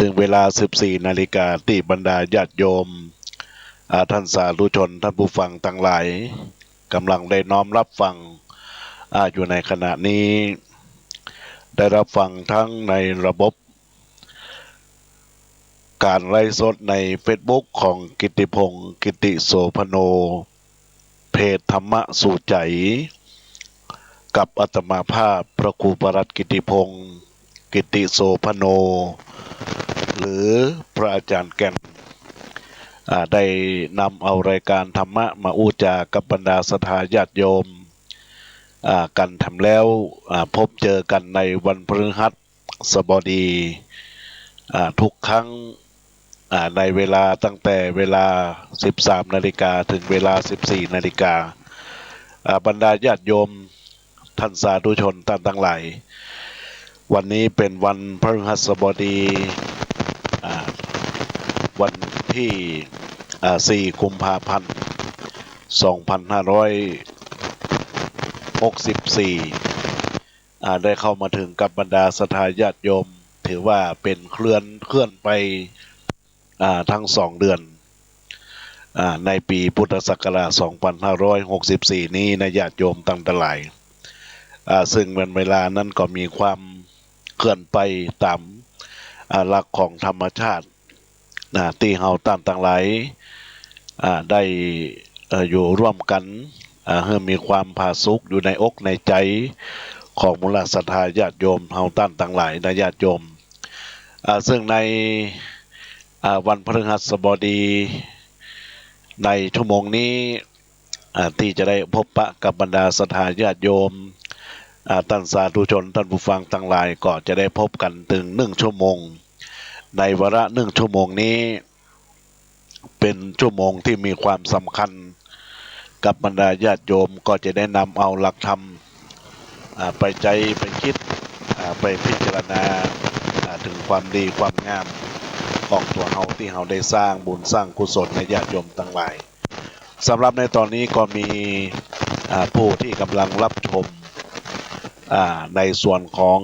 ถึงเวลา 14 นาฬิกาที่บรรดาญาติโยมท่านสาธุชนท่านผู้ฟังทั้งหลายกำลังได้น้อมรับฟังอยู่ในขณะนี้ได้รับฟังทั้งในระบบการไลฟ์สดใน Facebook ของกิตติพงศ์กิติโสพโนเพจธรรมะสู่ใจกับอาตมาภาพพระครูประหลัดกิตติพงศ์กิติโสพโนหรือพระอาจารย์แก่นได้นำเอารายการธรรมะมาอู้จากับบรรดาศรัทธาญาติโยมกันทำแล้วพบเจอกันในวันพฤหัสบดีทุกครั้งในเวลาตั้งแต่เวลา 13 นาฬิกาถึงเวลา 14 นาฬิกาบรรดาญาติโยมท่านสาธุชนท่านทั้งหลายวันนี้เป็นวันพฤหัสบดีวันที่4 กุมภาพันธ์ 2564ได้เข้ามาถึงกับบรรดาศรัทธาญาติโยมถือว่าเป็นเคลื่อนไปทั้ง2 เดือนในปีพุทธศักราช 2564 นี้นะญาติโยมตั้งแต่หลายซึ่งวันเวลานั้นก็มีความเคลื่อนไปตามหลักของธรรมชาติที่เฮาตามต่างหลายได้อยู่ร่วมกันให้มีความผาสุกอยู่ในอกในใจของมูลศรัทธาญาติโยมเฮาตามต่างหลายนะญาติโยมซึ่งในวันพฤหัสบดีในชั่วโมงนี้ที่จะได้พบปะกับบรรดาศรัทธาญาติโยมท่านสาธุชนท่านผู้ฟังทั้งหลายก็จะได้พบกันถึง1 ชั่วโมงในวาระ1 ชั่วโมงนี้เป็นชั่วโมงที่มีความสำคัญกับบรรดาญาติโยมก็จะได้นำเอาหลักธรรมไปใจไปคิดไปพิจารณาถึงความดีความงามของตัวเฮาที่เฮาได้สร้างบุญสร้างกุศลในญาติโยมทั้งหลายสำหรับในตอนนี้ก็มีผู้ที่กำลังรับชมในส่วนของ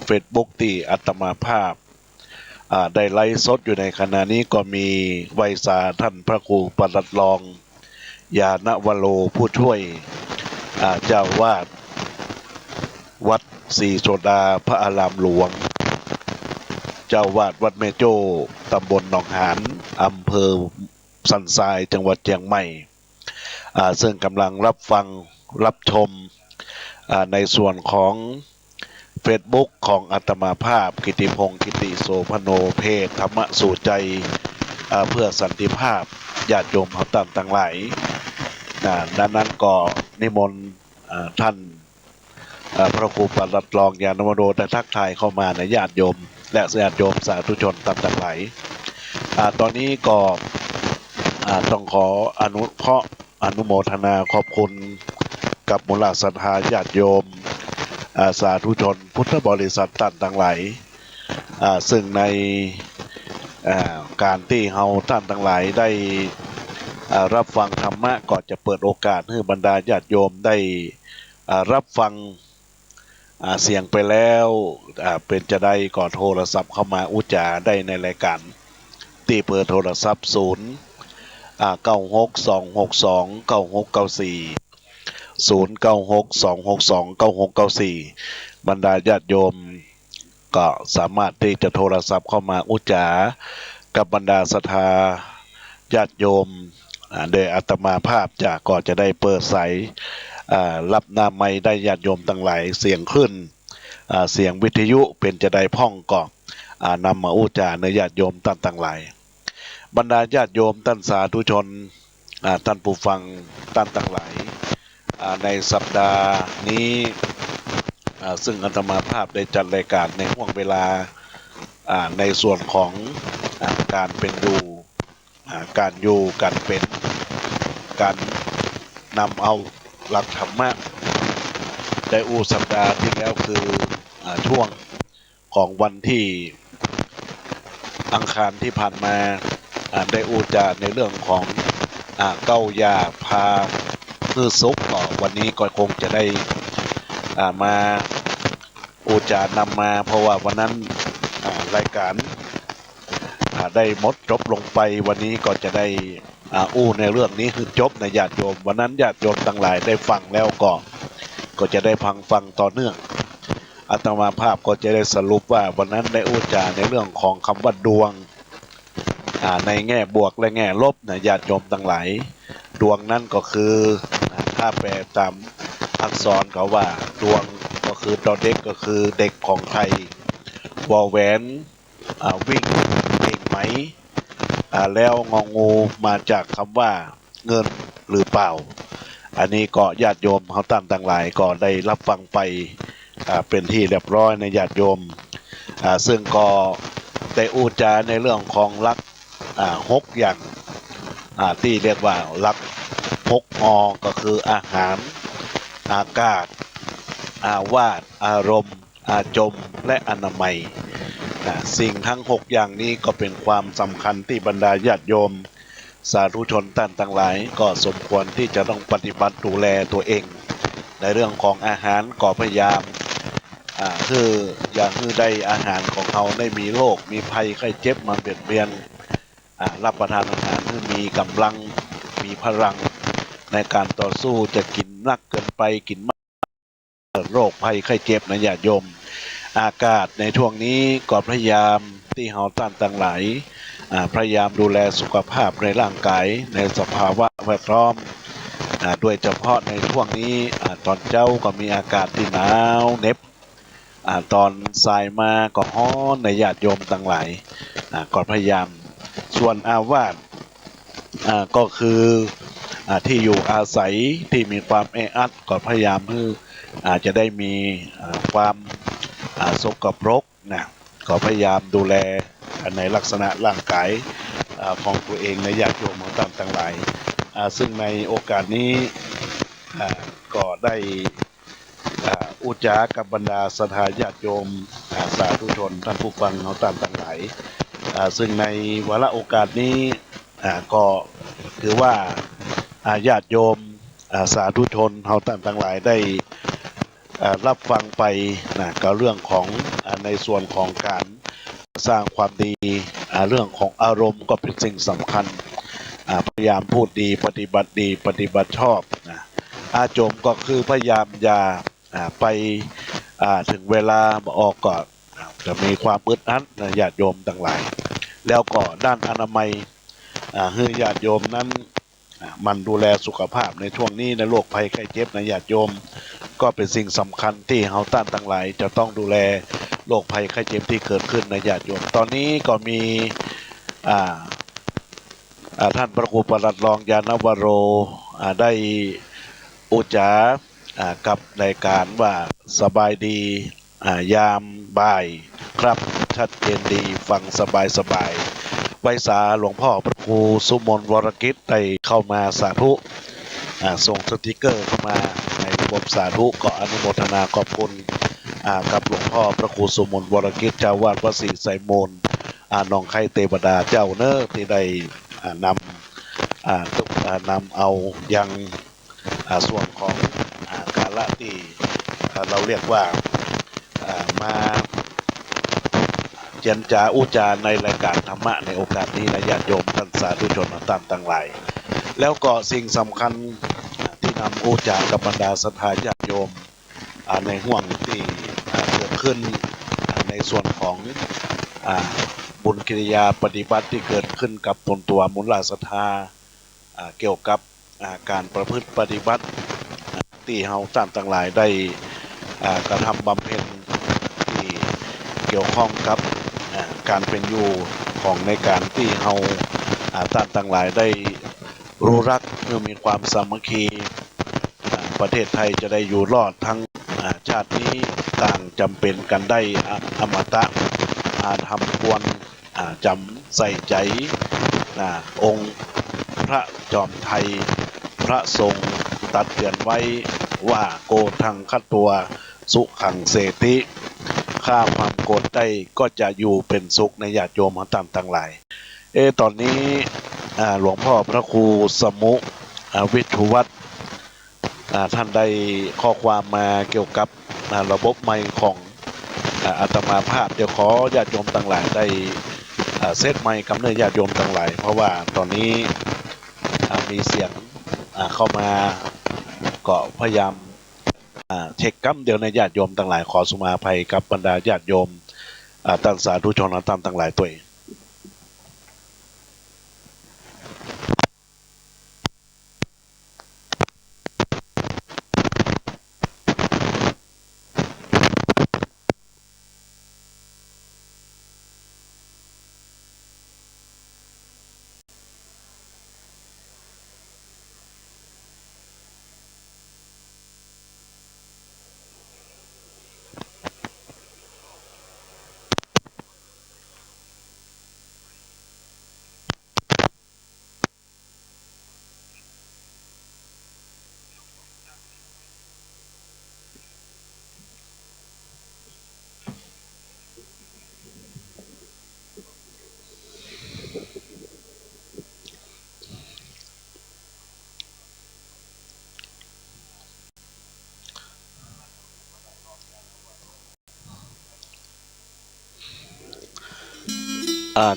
Facebook ที่อาตมาภาพได้ไลฟ์สดอยู่ในขณะนี้ก็มีไวยสาท่านพระครูปลัดรองยานวโรผู้ช่วยเจ้าวาดวัดศรีโสดาพระอารามหลวงเจ้าวาดวัดแม่โจ้ตำบลหนองหานอำเภอสันทรายจังหวัดเชียงใหม่ซึ่งกำลังรับฟังรับชมในส่วนของFacebook ของอาตมาภาพกิติพงศ์กิติโสพโนเพศธรรมะสู่ใจเพื่อสันติภาพญาติโยมเขาตามต่างหลายดังนั้นก็นิมนต์ท่านพระครูปลัดรองยานวโรได้ทักทายเข้ามาในญาติโยมและญาติโยมสาธุชนตามต่างหลายตอนนี้ก็ต้องขออนุโมทนาขอบคุณกับมูลศรัทธาญาติโยมสาธุชนพุทธบริษัทต่างหลายซึ่งในการที่เฮาท่านทั้งหลายได้รับฟังธรรมะก็จะเปิดโอกาสให้บรรดาญาติโยมได้รับฟังเสียงไปแล้วเป็นจะได้ก่อโทรศัพท์เข้ามาอุจจาได้ในรายการที่เบอร์โทรศัพท์096262964บรรดาญาติโยมก็สามารถที่จะโทรศัพท์เข้ามาอุจจากับบรรดาศรัทธาญาติโยมโดยอาตมาภาพก็จะได้เปิดสายรับหน้าไมค์ได้ญาติโยมทั้งหลายเสียงขึ้นเสียงวิทยุเป็นจะได้พ่องก็นำมาอุจจาในญาติโยมต่างหลายบรรดาญาติโยมท่านสาธุชนท่านผู้ฟังท่านทั้งหลายในสัปดาห์นี้ซึ่งอาตมาภาพได้จัดรายการในห่วงเวลาในส่วนของการเป็นอยู่การอยู่การเป็นการนำเอาหลักธรรมะได้สัปดาห์ที่แล้วคือช่วงของวันที่อังคารที่ผ่านมาได้จาในเรื่องของเก้ายาพาคือซุกก็วันนี้ก็คงจะได้มาจานำมาเพราะว่าวันนั้นรายการ ได้หมดจบลงไปวันนี้ก็จะได้อู้ในเรื่องนี้คือจบในญาติโยมวันนั้นญาติโยมทั้งหลายได้ฟังแล้วก็จะได้ฟังต่อเนื่องอาตมาภาพก็จะได้สรุปว่าวันนั้นได้อู้จาในเรื่องของคำว่าดวงในแง่บวกและแง่ลบนะญาติโยมทั้งหลายดวงนั้นก็คือถ้าแปลตามอักษรเขาว่าดวงก็คือดอเด็กก็คือเด็กของไทยวอแหวนวิ่งเก่งไหมแล้วงองูมาจากคำว่าเงินหรือเปล่าอันนี้ก็ญาติโยมเขาตั้งต่างหลายก็ได้รับฟังไปเป็นที่เรียบร้อยในญาติโยมซึ่งก็ได้อู้จาในเรื่องของลัก6อย่างที่เรียกว่าลัก6ก็คืออาหารอากาศอาวาสอารมณ์อาจมและอนามัยสิ่งทั้ง6อย่างนี้ก็เป็นความสำคัญที่บรรดาญาติโยมสาธุชนท่านทั้งหลายก็สมควรที่จะต้องปฏิบัติดูแลตัวเองในเรื่องของอาหารก็พยายามคืออย่างคือได้อาหารของเขาได้มีโรคมีภัยไข้เจ็บมาเบียดเบียนรับประทานอาหารที่มีกำลังมีพลังในการต่อสู้จะกินนักเกินไปกินมากโรคภัยไข้เจ็บนะญาติโยมอากาศในช่วงนี้ก็พยายามที่เฮาต้านต่างหลายพยายามดูแลสุขภาพในร่างกายในสภาวะแวดล้อมโดยเฉพาะในช่วงนี้ตอนเจ้าก็มีอากาศที่หนาวเหน็บตอนสายมาก็ฮ้อนในญาติโยมต่างหลายก็พยายามส่วนอาวาสก็คือที่อยู่อาศัยที่มีความแออัดก็พยายามเพื่อจะได้มีความสกปรกนะก็พยายามดูแลในลักษณะร่างกายของตัวเองในญาติโยมของท่านทั้งหลายซึ่งในโอกาสนี้ก็ได้อุจากับบรรดาศรัทธาญาติโยมสาธุชนท่านผู้ฟังของท่านทั้งหลายซึ่งในวาระโอกาสนี้ก็ถือว่าญาติโยมสาธุชนเฮาท่านทั้งหลายได้รับฟังไปนะก็เรื่องของในส่วนของการสร้างความดีเรื่องของอารมณ์ก็เป็นสิ่งสำคัญพยายามพูดดีปฏิบัติดีปฏิบัติชอบนะอาจมก็คือพยายามอย่าไปถึงเวลาออกก่อนจะมีความอึดอัดนะญาติโยมทั้งหลายแล้วก็ด้านอนามัยให้ญาติโยมนั้นมันดูแลสุขภาพในช่วงนี้ในโรคภัยไข้เจ็บนะญาติโยมก็เป็นสิ่งสำคัญที่เฮาต้านทั้งหลายจะต้องดูแลโรคภัยไข้เจ็บที่เกิดขึ้นในญาติโยมตอนนี้ก็มีท่านพระครูปลัดรองยานวโรได้อุจากับรายการว่าสบายดียามบ่ายครับชัดเจนดีฟังสบายไว้สาหลวงพ่อพระครูสุมนวรกิจได้เข้ามาสาธุส่งสติกเกอร์เข้ามาในระบบสาธุก็อนุโมทนาขอบคุณกับหลวงพ่อพระครูสุมนวรกิจเจ้าวาดวัดศรีไสมูลหนองไข่เตบดาเจ้าเนอที่ได้นำเอายังส่วนของกาละที่เราเรียกว่ามาเจนจาอุจาในรายการธรรมะในโอกาสนี้นะญาติโยมท่านสาธุชนท่านทั้งหลายแล้วก็สิ่งสำคัญที่นำอุจากับบรรดาศรัทธาญาติโยมในห่วงที่เกิดขึ้นในส่วนของบุญกิริยาปฏิบัติที่เกิดขึ้นกับตนตัวมูลศรัทธาเกี่ยวกับการประพฤติปฏิบัติที่เฮาท่านทั้งหลายได้กระทำบำเพ็ญที่เกี่ยวข้องกับการเป็นอยู่ของในการที่เฮาท่านทั้งหลายได้รู้รักเมื่อมีความสามัคคีประเทศไทยจะได้อยู่รอดทั้งชาตินี้ต่างจำเป็นกันได้อมตะทำควรจำใส่ใจองค์พระจอมไทยพระทรงตัดเตือนไว้ว่าโกทังคัตตัวสุขังเสติข้าความโกรธได้ก็จะอยู่เป็นสุขในญาติโยมของท่านทั้งหลายตอนนี้หลวงพ่อพระครูสมุวิทุวัฒน์ท่านได้ข้อความมาเกี่ยวกับระบบไมค์ของอาตมาภาพเดี๋ยวขอญาติโยมทั้งหลายได้ เซตใหม่กับเนื้อญาติโยมทั้งหลายเพราะว่าตอนนี้มีเสียงเข้ามาก็พยายามเช็คกัมเดียวในญาติโยมทั้งหลายขอสุมาภัยกับบรรดาญาติโยมท่านสาธุชนท่านทั้งหลายตัวเอง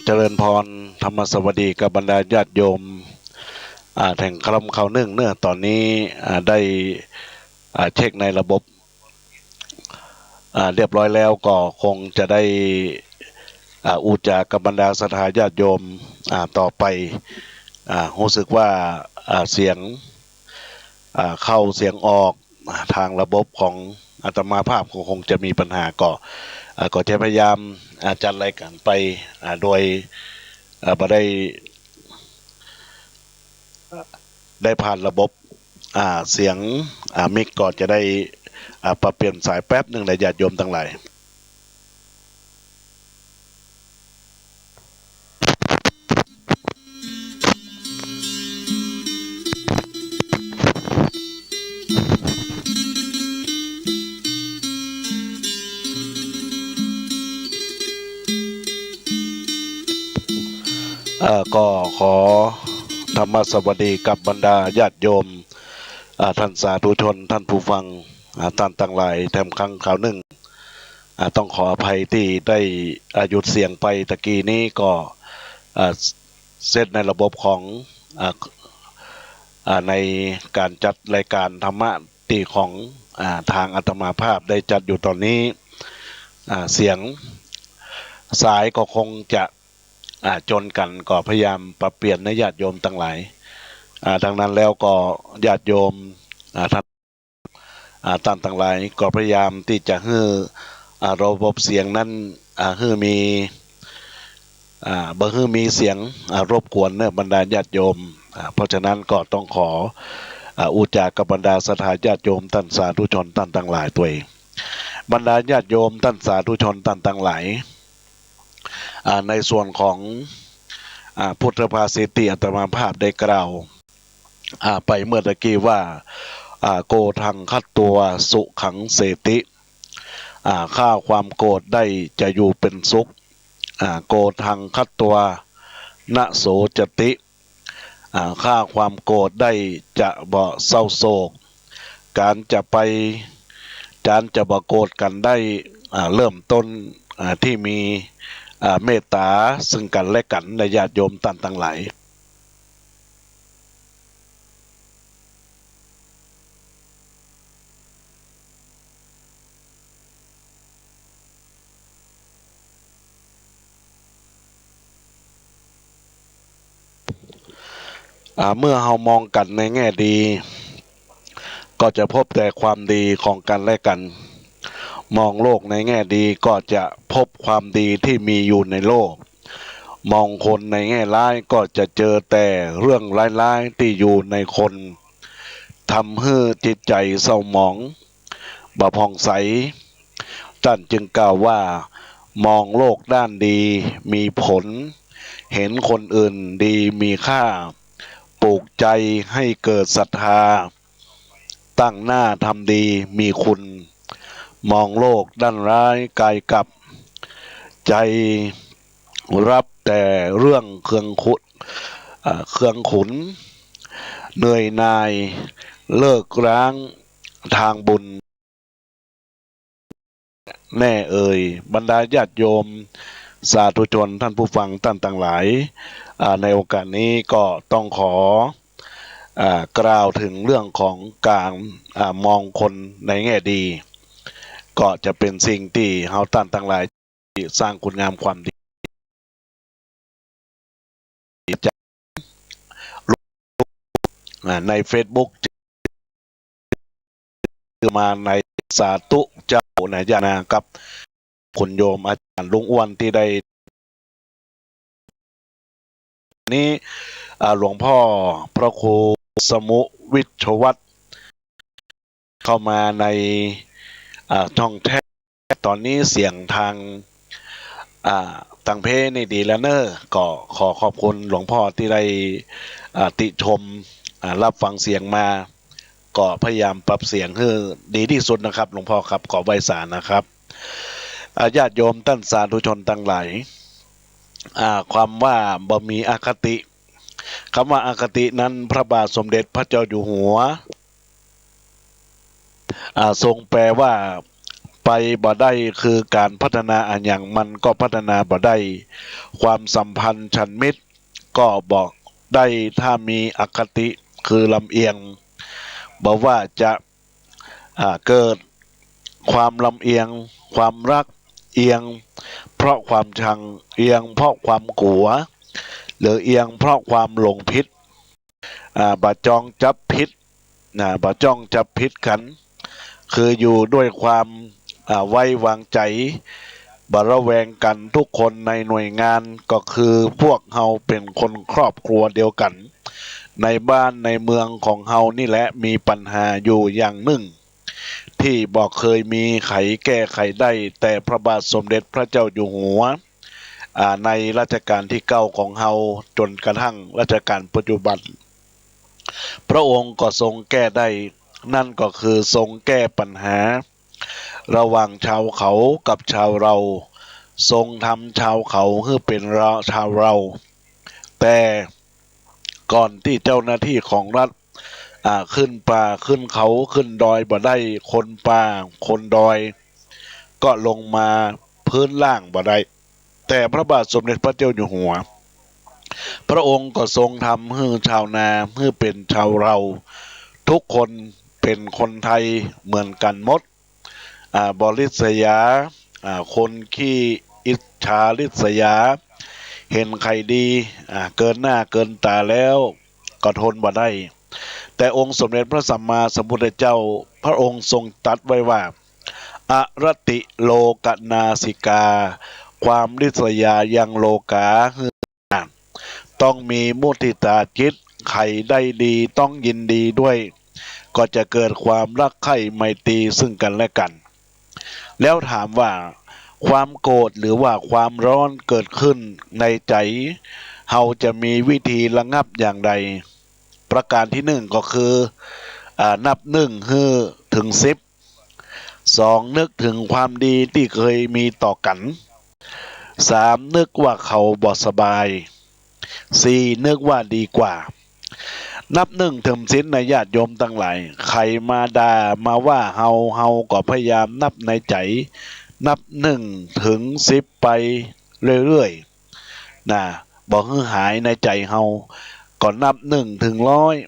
เจริญพรธรรมสวัสดีกับบรรดาญาติโยมแห่งคลำเขานึ่งเนื้อตอนนี้ได้เช็คในระบบเรียบร้อยแล้วก็คงจะได้อุจากับบรรดาศรัทธาญาติโยมต่อไปรู้สึกว่าเสียงเข้าเสียงออกทางระบบของอาตมาภาพคงจะมีปัญหาก็จะพยายามจัดรายการไปโดยบ่ได้ผ่านระบบเสียงมิกก่อนจะได้ปรับเปลี่ยนสายแป๊บหนึ่งในญาติโยมทั้งหลายก็ขอธรรมสวัสดีกับบรรดาญาติโยมท่านสาธุชนท่านผู้ฟังท่านต่างหลายแถมครั้งข่าวหนึ่งต้องขออภัยที่ได้หยุดเสียงไปตะกี้นี้ก็เซตในระบบของในการจัดรายการธรรมะตีของทางอาตมาภาพได้จัดอยู่ตอนนี้เสียงสายก็คงจะจนกันก็พยายามปรับเปลี่ยนในญาติโยมทั้งหลายดังนั้นแล้วก็ญาติโยมท่านต่างหลายก็พยายามที่จะให้ระบบเสียงนั้นให้มีบ่ให้มีเสียงรบกวนเนี่ยบรรดาญาติโยมเพราะฉะนั้นก็ต้องขออุจากับบรรดาศรัทธาญาติโยมท่านสาธุชนท่านต่างหลายตัวเองบรรดาญาติโยมท่านสาธุชนท่านต่างหลายในส่วนของพุทธภาษิตที่อาตมาภาพได้กล่าวไปเมื่อตะกี้ว่าโกทังคัตตัวสุขังเสติฆ่าความโกรธได้จะอยู่เป็นสุขโกทังคัตตัวณโสจติฆ่าความโกรธได้จะบ่เศร้าโศกการจะบ่โกรธกันได้เริ่มต้นที่มีเมตตาซึ่งกันและกันในญาติโยมท่านทั้งหลายเมื่อเรามองกันในแง่ดีก็จะพบแต่ความดีของกันและกันมองโลกในแง่ดีก็จะพบความดีที่มีอยู่ในโลกมองคนในแง่ร้ายก็จะเจอแต่เรื่องร้ายๆที่อยู่ในคนทำให้จิตใจเศร้าหมองบ่ผ่องใสท่านจึงกล่าวว่ามองโลกด้านดีมีผลเห็นคนอื่นดีมีค่าปลูกใจให้เกิดศรัทธาตั้งหน้าทำดีมีคุณมองโลกด้านร้ายกายกับใจรับแต่เรื่องเครื่องขุนเหนื่อยนายเลิกร้างทางบุญแน่เอ่ยบรรดาญาติโยม สาธุชนท่านผู้ฟังท่านต่างหลายในโอกาสนี้ก็ต้องขอกล่าวถึงเรื่องของการมองคนในแง่ดี ก็จะเป็นสิ่งที่เฮาท่านต่างหลายสร้างคุณงามความดีใน Facebook คือมาในสาธุเจ้าในยานากับคุณโยมอาจารย์ลุงอ้วนที่ได้นี้หลวงพ่อพระครูสมุวิชวัตรเข้ามาในช่องแท้ตอนนี้เสียงทางต่างเพศนี่ดีแล้วเนอะก็ขอขอบคุณหลวงพ่อที่ได้ติชมรับฟังเสียงมาก็พยายามปรับเสียงให้ดีที่สุดนะครับหลวงพ่อครับขอไว้สารนะครับญาติโยมท่านสาธุชนทั้งหลายความว่าบ่มีอคติคำว่าอคตินั้นพระบาทสมเด็จพระเจ้าอยู่หัวทรงแปลว่าไปบ่ได้คือการพัฒนาอันอย่างมันก็พัฒนาบ่ได้ความสัมพันธ์ฉันมิตรก็บอกได้ถ้ามีอคติคือลำเอียงบอกว่าจะเกิดความลำเอียงความรักเอียงเพราะความชังเอียงเพราะความกลัวหรือเอียงเพราะความหลงผิดบาจองจับผิดบาจ้องจับผิดกันคืออยู่ด้วยความไว้วางใจบระแวงกันทุกคนในหน่วยงานก็คือพวกเฮาเป็นคนครอบครัวเดียวกันในบ้านในเมืองของเฮานี่แหละมีปัญหาอยู่อย่างหนึ่งที่บอกเคยมีไขแก้ไขได้แต่พระบาทสมเด็จพระเจ้าอยู่หัวในรัชกาลที่9ของเฮาจนกระทั่งรัชกาลปัจจุบันพระองค์ก็ทรงแก้ได้นั่นก็คือทรงแก้ปัญหาระหว่างชาวเขากับชาวเราทรงทำชาวเขาให้เป็นชาวเราแต่ก่อนที่เจ้าหน้าที่ของรัฐขึ้นป่าขึ้นเขาขึ้นดอยบ่ได้คนป่าคนดอยก็ลงมาพื้นล่างบ่ได้แต่พระบาทสมเด็จพระเจ้าอยู่หัวพระองค์ก็ทรงทำให้ชาวนาให้เป็นชาวเราทุกคนเป็นคนไทยเหมือนกันหมดบริษยาคนขี้อิจฉาริษยาเห็นใครดีเกินหน้าเกินตาแล้วก็ทนบ่ได้แต่องค์สมเด็จพระสัมมาสัมพุทธเจ้าพระองค์ทรงตรัสไว้ว่าอรติโลกนาสิกาความริษยายังโลกาต้องมีมุทิตาจิตใครได้ดีต้องยินดีด้วยก็จะเกิดความรักใคร่ไมตรีซึ่งกันและกันแล้วถามว่าความโกรธหรือว่าความร้อนเกิดขึ้นในใจเฮาจะมีวิธีระงับอย่างไรประการที่1ก็คือนับถึง10 2นึกถึงความดีที่เคยมีต่อกัน3นึกว่าเขาบ่สบาย4นึกว่าดีกว่านับถึง10ในญาติโยมทั้งหลายใครมาด่ามาว่าเฮาก็พยายามนับในใจนับถึง10ไปเรื่อยๆบอกให้หายในใจเฮาก็นับ1 ถึง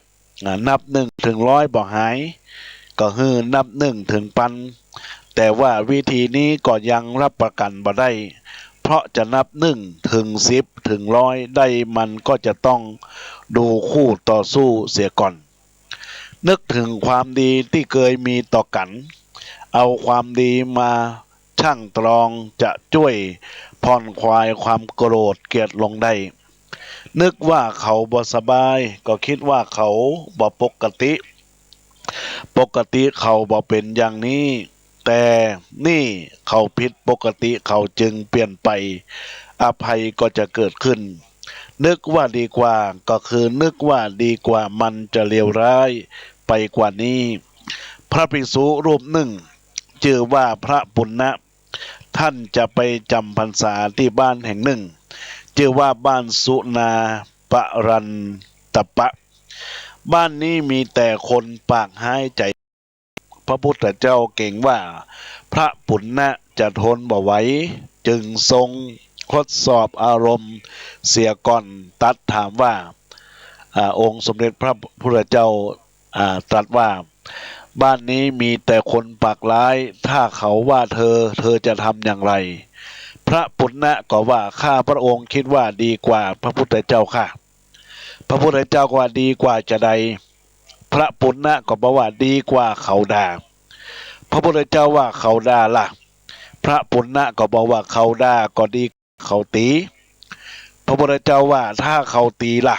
100นับ1 ถึง 100บอกหายก็คือนับ1 ถึง 1,000แต่ว่าวิธีนี้ก็ยังรับประกันบ่ได้เพราะจะนับ1 ถึง 10 ถึง 100ได้มันก็จะต้องดูคู่ต่อสู้เสียก่อนนึกถึงความดีที่เคยมีต่อกันเอาความดีมาชั่งตรองจะช่วยผ่อนคลายความโกรธเกลียดลงได้นึกว่าเขาบ่สบายก็คิดว่าเขาบ่ปกติเขาบ่เป็นอย่างนี้แต่นี่เขาผิดปกติเขาจึงเปลี่ยนไปอภัยก็จะเกิดขึ้นนึกว่าดีกว่าก็คือนึกว่าดีกว่ามันจะเลวร้ายไปกว่านี้พระภิกษุรูปหนึ่งชื่อว่าพระปุณณะท่านจะไปจำพรรษาที่บ้านแห่งหนึ่งชื่อว่าบ้านสุนาปรันตปะบ้านนี้มีแต่คนปากหายใจพระพุทธเจ้าเก่งว่าพระปุณณะจะทนบ่ไหวจึงทรง ทดสอบอารมณ์เสียก่อนตัดถามว่าองค์สมเด็จพระพุทธเจ้าตรัสว่าบ้านนี้มีแต่คนปากร้ายถ้าเขาว่าเธอจะทำอย่างไรพระปุณณะก็ว่าข้าพระองค์คิดว่าดีกว่าพระพุทธเจ้าค่ะพระพุทธเจ้าก็ว่าดีกว่าจะใดพระปุณณะก็บอกว่าดีกว่าเขาด่าพระพุทธเจ้าว่าเขาด่าล่ะพระปุณณะก็บอกว่าเขาด่าก็ดีเขาตีพระพุทธเจ้าว่าถ้าเขาตีล่ะ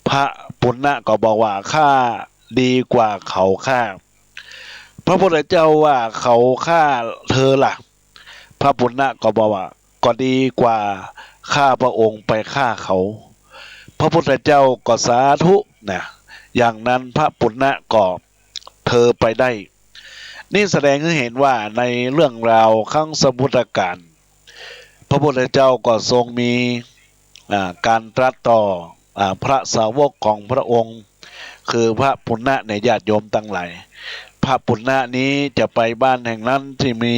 พระปุณณะก็บอกว่าข้าดีกว่าเขาฆ่าพระพุทธเจ้าว่าเขาฆ่าเธอล่ะพระปุณณะก็บอกว่าก็ดีกว่าข้าพระองค์ไปฆ่าเขาพระพุทธเจ้าก็สาธุนะอย่างนั้นพระปุณณะก็เธอไปได้นี่แสดงให้เห็นว่าในเรื่องราวครั้งสมพุทธกาลพระพุทธเจ้าก็ทรงมีการตรัสต่อพระสาวกของพระองค์คือพระปุณณะในญาติโยมตั้งหลายพระปุณณะนี้จะไปบ้านแห่งนั้นที่มี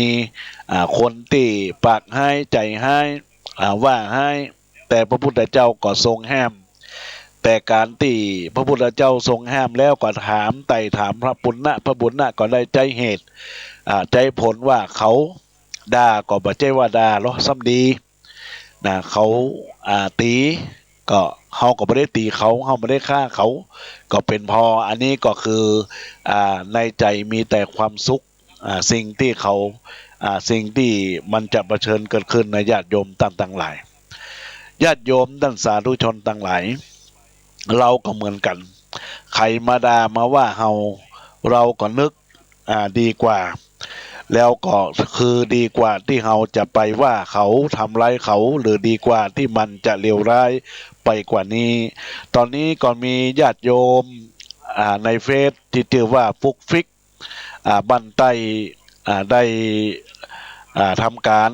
คนที่ปากให้ใจให้ว่าให้แต่พระพุทธเจ้าก็ทรงห้ามแต่การที่พระพุทธเจ้าทรงห้ามแล้วก็ถามไต่ถามพระปุณณะพระปุณณะก็ได้ใจเหตุใจผลว่าเขาด่าก็บ่ใจว่าด่าหรอซ้ำดีนะเขาตีก็เขาก็ไม่ได้ตีเขาไม่ได้ฆ่าเขาก็เป็นพออันนี้ก็คือในใจมีแต่ความสุขสิ่งที่เขาสิ่งที่มันจะเผชิญเกิดขึ้นในญาติโยมต่างๆหลายญาติโยมท่านสาธุชนต่างหลายเราก็เหมือนกันใครมาด่ามาว่าเราก็นึกดีกว่าแล้วก็คือดีกว่าที่เราจะไปว่าเขาทำร้ายเขาหรือดีกว่าที่มันจะเลวร้ายไปกว่านี้ตอนนี้ก็มีญาติโยมในเฟซที่ชื่อว่าฟุกฟิกบันไตได้ทำการ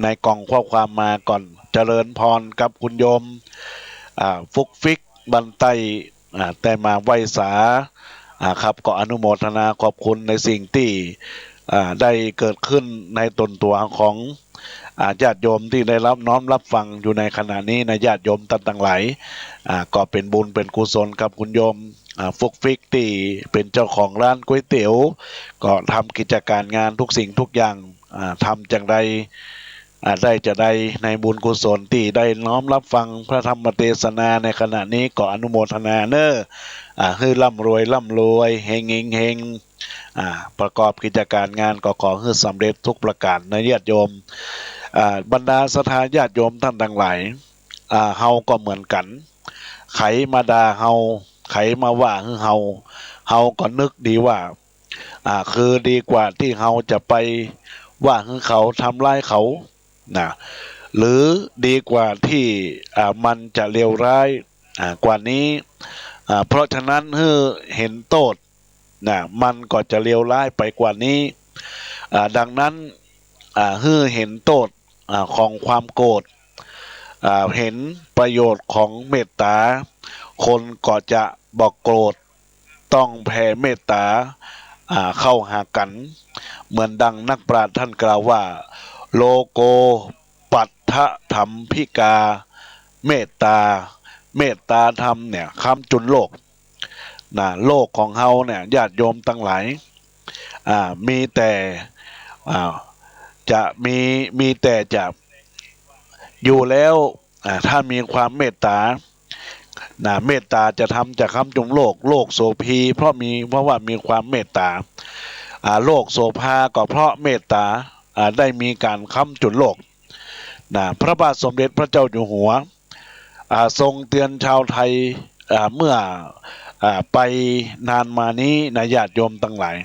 ในกล่องข้อความมาก่อนเจริญพรกับคุณโยมฟุกฟิกบันไตแต่มาไหวสาครับก็อนุโมทนาขอบคุณในสิ่งที่ได้เกิดขึ้นในตนตัวของญาติโยมที่ได้รับน้อมรับฟังอยู่ในขณะนี้ในญาติโยมต่างๆหลายก็เป็นบุญเป็นกุศลกับคุณโยมฟุกฟิกที่เป็นเจ้าของร้านก๋วยเตี๋ยวก็ทำกิจการงานทุกสิ่งทุกอย่างทำจังใดได้จะได้ในบุญกุศลที่ได้น้อมรับฟังพระธรรมเทศนาในขณะนี้ก็อนุโมทนาเนอให้ร่ำรวยเฮงเฮงประกอบกิจการงานก็ขอให้สำเร็จทุกประการในญาติโยมบรรดาศรัทธาญาติโยมท่านทั้งหลายเฮาก็เหมือนกันไขมาด่าเฮาไขมาว่าเฮาก็นึกดีว่าคือดีกว่าที่เฮาจะไปว่าเขาทำร้ายเขานะหรือดีกว่าที่มันจะเลวร้ายกว่านี้เพราะฉะนั้นเห็นโทษนะมันก็จะเลวร้ายไปกว่านี้ดังนั้นเห็นโทษของความโกรธเห็นประโยชน์ของเมตตาคนก็จะบอกโกรธต้องแผ่เมตตาเข้าหากันเหมือนดังนักปราชญ์ท่านกล่าวว่าโลโกปัฏฐธรรมพิกาเมตตาธรรมเนี่ยค้ำจุนโลกนะโลกของเฮาเนี่ยญาติโยมตั้งหลายมีแต่จะมีแต่จะอยู่แล้วถ้ามีความเมตตาเมตตาจะทำจะค้ำจุนโลกโสภีเพราะว่ามีความเมตตาโลกโสภาก็เพราะเมตตาได้มีการค้ำจุนโลกพระบาทสมเด็จพระเจ้าอยู่หัวทรงเตือนชาวไทยเมื่อไปนานมานี้นะญาติโยมทั้งหลาย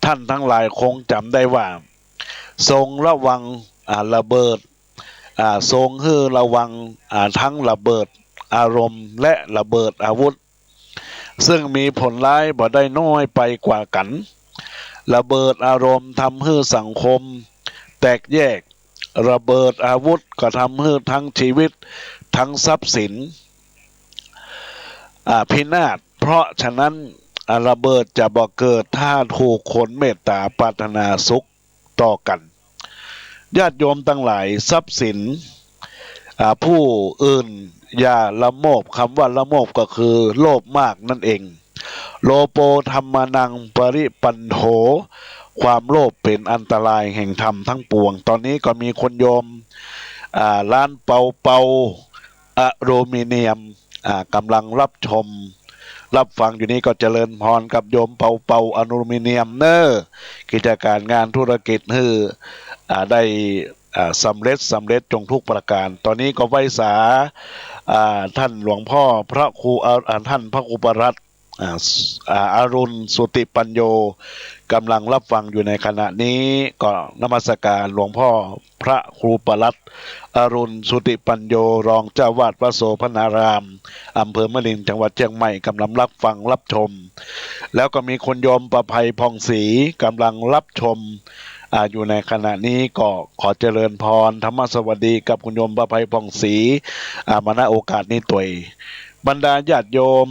ท่านทั้งหลายคงจำได้ว่าทรงระวังระเบิดทรงระวังทั้งระเบิดอารมณ์และระเบิดอาวุธซึ่งมีผลร้ายบ่ได้น้อยไปกว่ากันระเบิดอารมณ์ทำให้สังคมแตกแยกระเบิดอาวุธก็ทำให้ทั้งชีวิตทั้งทรัพย์สินพินาศเพราะฉะนั้นระเบิดจะบ่เกิดถ้าถูกคนเมตตาปรารถนาสุขต่อกัน ญาติโยมทั้งหลายทรัพย์สินผู้อื่นอย่าละโมบคำว่าละโมบก็คือโลภมากนั่นเองโลโปธรรมานังปริปันโถความโลภเป็นอันตรายแห่งธรรมทั้งปวงตอนนี้ก็มีคนโยมร้านเปาอะลูมิเนียมกำลังรับชมรับฟังอยู่นี้ก็เจริญพรกับโยมเปาอลูมิเนียมเนอร์กิจการงานธุรกิจฮือได้สำเร็จจงทุกประการตอนนี้ก็ไหว้สาท่านหลวงพ่อพระครูท่านพระครูปรัตน์อรุณสุติปัญโยกำลังรับฟังอยู่ในขณะนี้ก็นมัสการหลวงพ่อพระครูปรัตน์อรุณสุติปัญโยรองเจ้าวาดวัดโสพนารามอำเภอมะรินจังหวัดเชียงใหม่กำลังรับฟังรับชมแล้วก็มีคนโยมประภัยพองศรีกำลังรับชมอยู่ในขณะนี้ก็ขอเจริญพรธรรมสวัสดีกับคุณโยมประภัยพองศรีมาณโอกาสนี้ตัวยบรรดาญาติโยม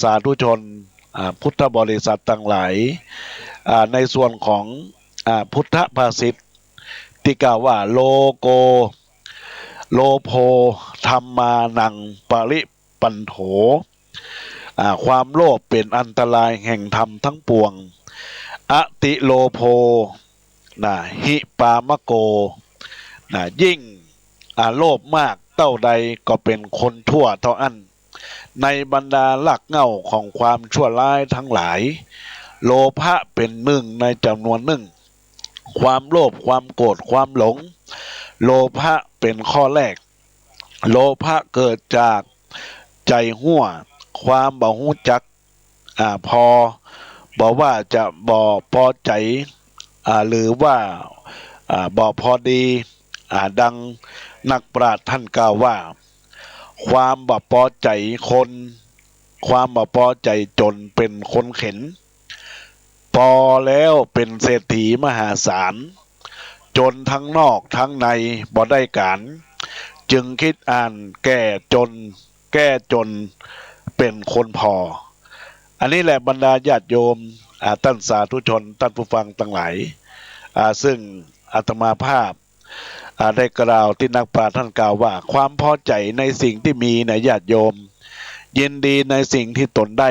สาธุชนพุทธบริษัททั้งหลายในส่วนของพุทธภาษิตที่กล่าวว่าโลโกโลโภธรรมานังปริปันโถความโลภเป็นอันตรายแห่งธรรมทั้งปวงอติโลโภหิปามโกยิ่งโลภมากเท่าใดก็เป็นคนชั่วเท่านั้นในบรรดาหลักเหง้าของความชั่วร้ายทั้งหลายโลภะเป็นหนึ่งในจำนวนหนึ่งความโลภความโกรธความหลงโลภะเป็นข้อแรกโลภะเกิดจากใจหัวความบ่หูจักพอบอกว่าจะบ่พอใจหรือว่าบ่พอดีดังนักปราชญ์ท่านกล่าวว่าความบ่พอใจคนความบ่พอใจจนเป็นคนเข็นพอแล้วเป็นเศรษฐีมหาศาลจนทั้งนอกทั้งในบ่ได้การจึงคิดแก้จนเป็นคนพออันนี้แหละบรรดาญาติโยมท่านสาธุชนท่านผู้ฟังทั้งหลายซึ่งอาตมาภาพได้กล่าวที่นักปราชญ์ท่านกล่าวว่าความพอใจในสิ่งที่มีในญาติโยมยินดีในสิ่งที่ตนได้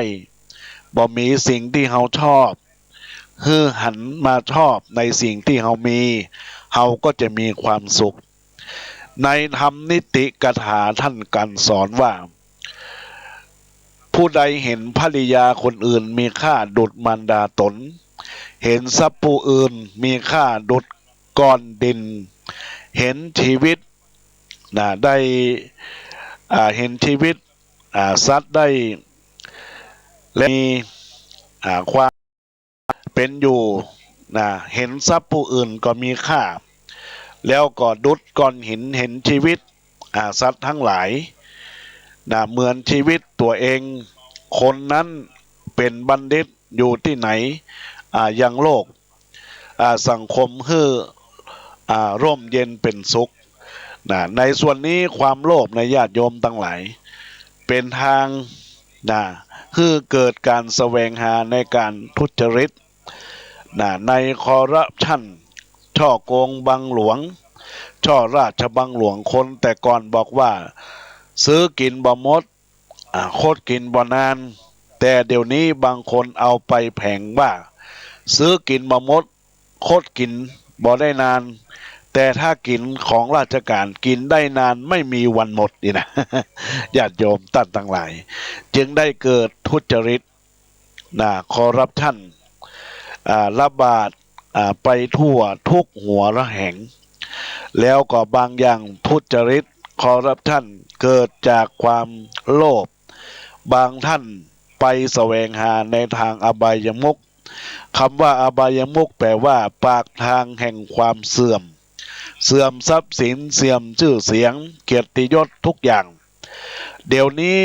บ่มีสิ่งที่เขาชอบหันมาชอบในสิ่งที่เขามีเขาก็จะมีความสุขในธรรมนิติกถาท่านกันสอนว่าผู้ใดเห็นภริยาคนอื่นมีค่าดุจมารดาตนเห็นทรัพย์ผู้อื่นมีค่าดุจก้อนดินเห็นชีวิตได้เห็นชีวิตสัตว์ได้และมีความเป็นอยู่เห็นทรัพย์ผู้อื่นก็มีค่าแล้วก็ดุจก้อนหินเห็นชีวิตสัตว์ทั้งหลายเหมือนชีวิตตัวเองคนนั้นเป็นบัณฑิตอยู่ที่ไหนยังโลกสังคมร่มเย็นเป็นสุขในส่วนนี้ความโลภในญาติโยมทั้งหลายเป็นทางเกิดการแสวงหาในการทุจริตในคอร์รัปชันช่อโกงบังหลวงช่อราชบังหลวงคนแต่ก่อนบอกว่าซื้อกินบ่หมดโคตรกินบ่นานแต่เดี๋ยวนี้บางคนเอาไปแผงว่าซื้อกินบ่หมดโคตรกินบ่ได้นานแต่ถ้ากินของราชการกินได้นานไม่มีวันหมดนี่นะ ญาติโยมท่านทั้งหลายจึงได้เกิดทุจริตคอร์รัปชันระบาดไปทั่วทุกหัวระแหงแล้วก็บางอย่างทุจริตคอร์รัปชันเกิดจากความโลภบางท่านไปแสวงหาในทางอบายมุขคำว่าอบายมุขแปลว่าปากทางแห่งความเสื่อมทรัพย์สินเสื่อมชื่อเสียงเกียรติยศทุกอย่างเดี๋ยวนี้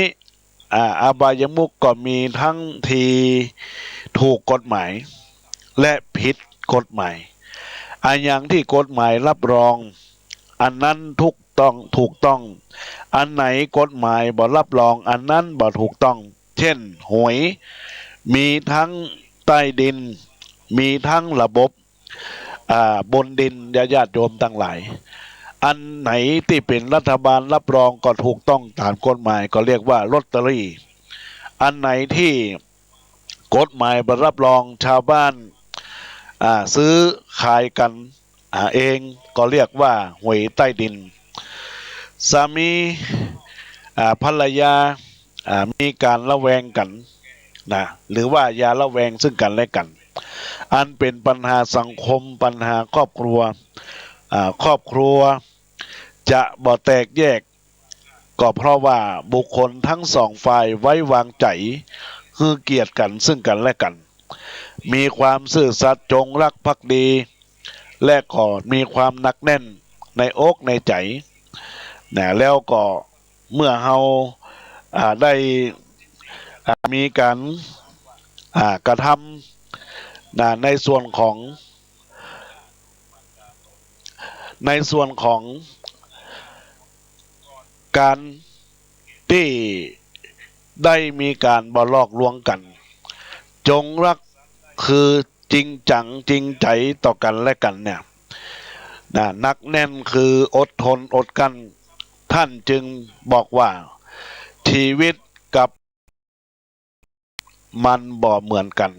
อบายมุขก็มีทั้งทีถูกกฎหมายและผิดกฎหมายอย่างที่กฎหมายรับรองอันนั้นถูกต้องอันไหนกฎหมายบ่รับรองอันนั้นบ่ถูกต้องเช่นหวยมีทั้งใต้ดินมีทั้งระบบ บนดินญาติโยมทั้งหลายอันไหนที่เป็นรัฐบาลรับรองก็ถูกต้องตามกฎหมายก็เรียกว่าลอตเตอรี่อันไหนที่กฎหมายบรับรองชาวบ้านซื้อขายกันเองก็เรียกว่าหวยใต้ดินสามีภรรยามีการระแวงกันนะหรือว่าอย่าระแวงซึ่งกันและกันอันเป็นปัญหาสังคมปัญหาครอบครัวครอบครัวจะบ่แตกแยกก็เพราะว่าบุคคลทั้งสองฝ่ายไว้วางใจคือเกียรติกันซึ่งกันและกันมีความซื่อสัตย์จงรักภักดีและก็มีความหนักแน่นในอกในใจนะแล้วก็เมื่อเฮาได้มีการกระทำในส่วนของการที่ได้มีการบลอกลวงกันจงรักคือจริงจังจริงใจต่อกันและกันเนี่ยนักแน่นคืออดทนอดกันท่านจึงบอกว่าชีวิตกับมันบ่เหมือนกัน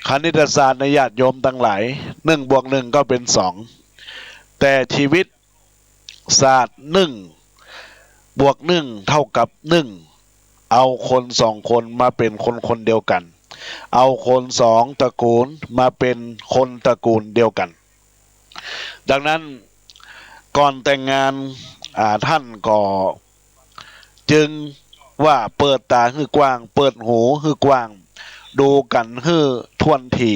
คณิตศาสตร์ในญาติโยมทั้งหลาย1+1ก็เป็น2แต่ชีวิตศาสตร์1+1เท่ากับ1เอาคน2คนมาเป็นคนเดียวกันเอาคน2ตระกูลมาเป็นคนตระกูลเดียวกันดังนั้นก่อนแต่งงานท่านก็จึงว่าเปิดตาคือกว้างเปิดหูคือกว้างดูกันคือทวนที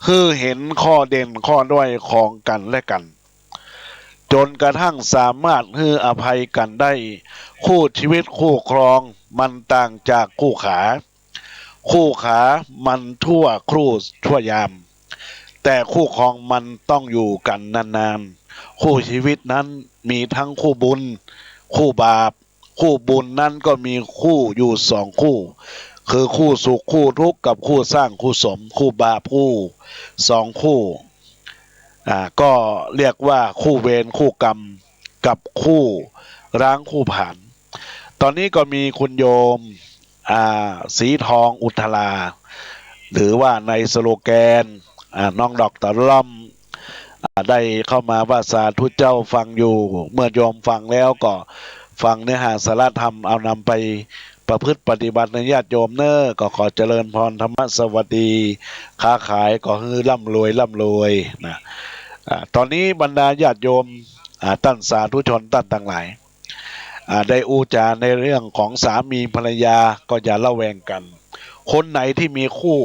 คือเห็นข้อเด่นข้อด้อยของกันและกันจนกระทั่งสามารถให้อภัยกันได้คู่ชีวิตคู่ครองมันต่างจากคู่ขามันทั่วครู่ชั่วยามแต่คู่ครองมันต้องอยู่กันนานๆคู่ชีวิตนั้นมีทั้งคู่บุญคู่บาปคู่บุญนั้นก็มีคู่อยู่2คู่คือคู่สุขคู่ทุกข์กับคู่สร้างคู่สมคู่บาปคู่2คู่ก็เรียกว่าคู่เวรคู่กรรมกับคู่ร้างคู่ผ่านตอนนี้ก็มีคุณโยมสีทองอุทราหรือว่าในสโลแกนน้องดอกตะล่อมได้เข้ามาว่าสาธุเจ้าฟังอยู่เมื่อโยมฟังแล้วก็ฟังเนื้อหาสาระธรรมเอานำไปประพฤติปฏิบัติในญาติโยมเนอก็ขอเจริญพรธรรมสวัสดีค้าขายก็คือร่ำรวยนะตอนนี้บรรดาญาติโยมท่านสาธุชนท่านทั้งหลายได้อูจาในเรื่องของสามีภรรยาก็อย่าละแวงกันคนไหนที่มีคู่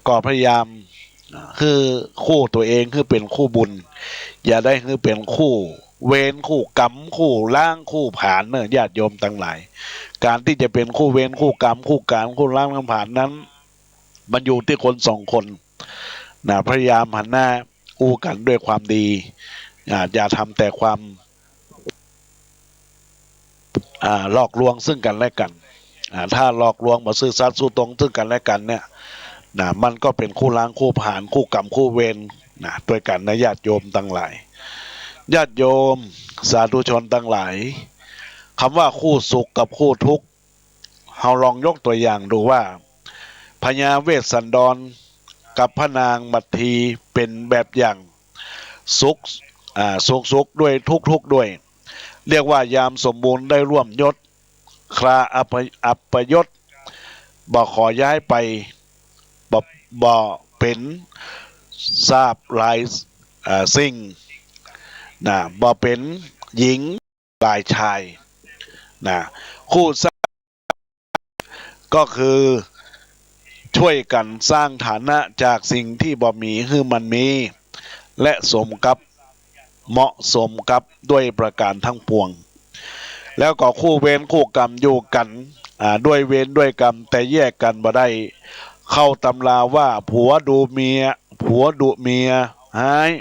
ก็พยายามคือคู่ตัวเองคือเป็นคู่บุญอย่าได้คือเป็นคู่เวรคู่กรรมคู่ล้างคู่ผ่านเนอะญาติโยมทั้งหลายการที่จะเป็นคู่เวรคู่กรรมคู่การคู่ล้างคู่ผ่านนั้นมันอยู่ที่คน2คนพยายามหันหน้าอู้กันด้วยความดีอย่าทำแต่ความหลอกลวงซึ่งกันและกันถ้าหลอกลวงมาซื่อสัตย์สู้ตรงซึ่งกันและกันเนี่ยมันก็เป็นคู่ล้างคู่ผ่านคู่กรรมคู่เวรด้วยกันนะญาติโยมทั้งหลายญาติโยมสาธุชนทั้งหลายคำว่าคู่สุขกับคู่ทุกข์เราลองยกตัวอย่างดูว่าพญาเวสสันดรกับพระนางมัททีเป็นแบบอย่างสุขด้วยทุกด้วยเรียกว่ายามสมบูรณ์ได้ร่วมยศคราอัปยศบ่ขอย้ายไปบ่เป็นทราบหลายสิ่งบ่เป็นหญิงหลายชายคู่สร้างก็คือช่วยกันสร้างฐานะจากสิ่งที่บ่มีคือมันมีและสมกับเหมาะสมกับด้วยประการทั้งปวงแล้วก็คู่เวรคู่กรรมอยู่กันด้วยเวรด้วยกรรมแต่แยกกันบ่ได้เข้าตำราว่าผัวดุเมียหาย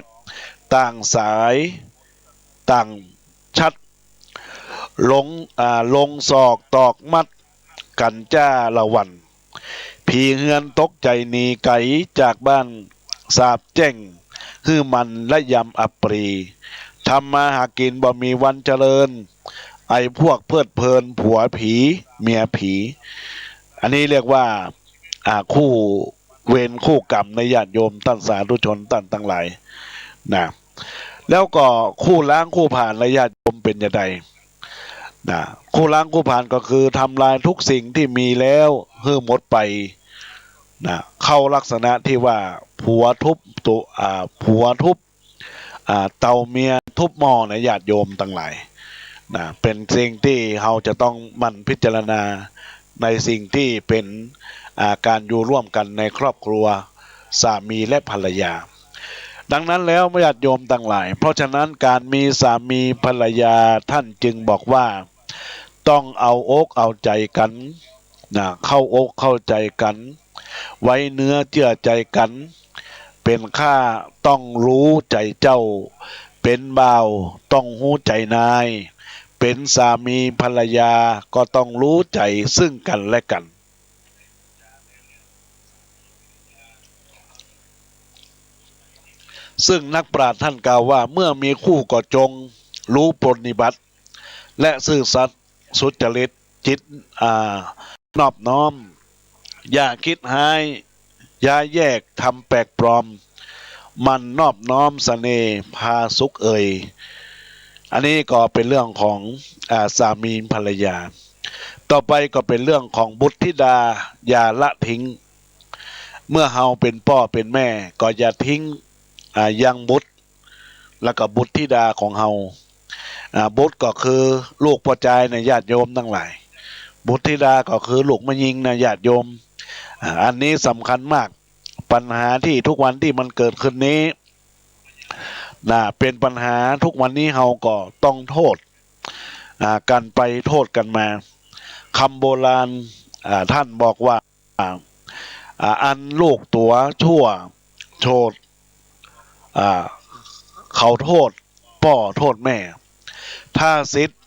ต่างสายต่างชัดลงศอกตอกมัดกันจ้าละวันผีเฮือนตกใจหนีไกจากบ้าน สาบแจ้งฮือมันและยำอัปรีทำมาหากินบ่มีวันเจริญไอ้พวกเพลิดเพลินผัวผีเมียผี อันนี้เรียกว่าคู่เวรคู่กรรมในญาติโยมท่านสาธุชนท่านทั้งหลายนะแล้วก็คู่ล้างคู่ผ่านในญาติโยมเป็นยังไงนะคู่ล้างคู่ผ่านก็คือทำลายทุกสิ่งที่มีแล้วเฮือหมดไปนะเข้าลักษณะที่ว่าผัวทุบตัวผัวทุบเตาเมียทุบหม้อในญาติโยมทั้งหลายนะเป็นสิ่งที่เราจะต้องมันพิจารณาในสิ่งที่เป็นการอยู่ร่วมกันในครอบครัวสามีและภรรยาดังนั้นแล้วญาติโยมทั้งหลายเพราะฉะนั้นการมีสามีภรรยาท่านจึงบอกว่าต้องเอาอกเอาใจกันนะเข้าอกเข้าใจกันไว้เนื้อเชื่อใจกันเป็นข้าต้องรู้ใจเจ้าเป็นบ่าวต้องหู้ใจนายเป็นสามีภรรยาก็ต้องรู้ใจซึ่งกันและกันซึ่งนักปราชญ์ท่านกล่าวว่าเมื่อมีคู่ก็จงรู้ปรนนิบัติและซื่อสัตย์สุจริตจิตนอบน้อมอย่าคิดหายอย่าแยกทำแปลกปลอมมันนอบน้อมเสน่ห์พาสุขอันนี้ก็เป็นเรื่องของสามีภรรยาต่อไปก็เป็นเรื่องของบุตรธิดาอย่าละทิ้งเมื่อเฮาเป็นพ่อเป็นแม่ก็อย่าทิ้งยังบุตรแล้วก็บุตรธิดาของเฮาบุตรก็คือลูกพ่อใจในญาติโยมทั้งหลายบุตรธิดาก็คือลูกมะยิงในญาติโยมอันนี้สำคัญมากปัญหาที่ทุกวันที่มันเกิดขึ้นนี้เป็นปัญหาทุกวันนี้เฮาก็ต้องโทษกันไปโทษกันมาคำโบราณท่านบอกว่าอันลูกตัวชั่วโทษเขาโทษพ่อโทษแม่ถ้าสิทธิ์